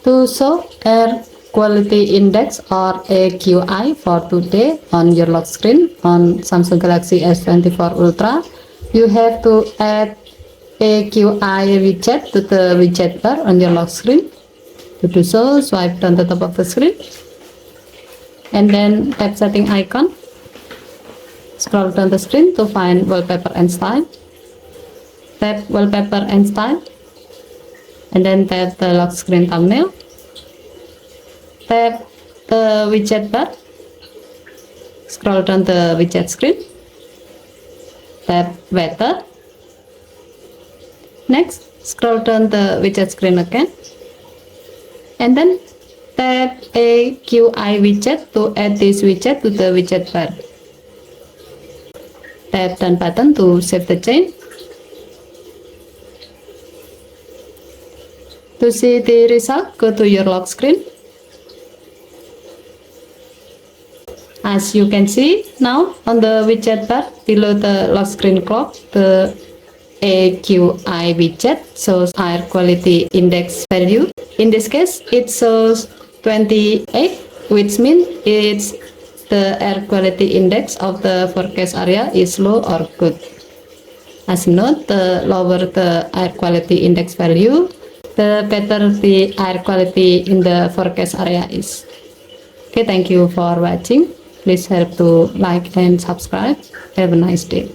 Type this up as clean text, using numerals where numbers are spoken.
To show air quality index or AQI for today on your lock screen on Samsung Galaxy S24 Ultra, you have to add AQI widget to the widget bar on your lock screen. To do so, swipe down the top of the screen and then tap setting icon. Scroll down the screen to find wallpaper and style. Tap wallpaper and style and then tap the lock screen thumbnail. Tap the widget bar. Scroll down the widget screen. Tap weather. Next, scroll down the widget screen again. And then tap AQI widget to add this widget to the widget bar. Tap done button to save the change. To see the result, go to your lock screen. As you can see now on the widget bar below the lock screen clock, the AQI widget shows air quality index value. In this case, it shows 28, which means it's the air quality index of the forecast area is low or good. As you note, the lower the air quality index value, the better the air quality in the forecast area is. Okay, thank you for watching. Please help to like and subscribe. Have a nice day.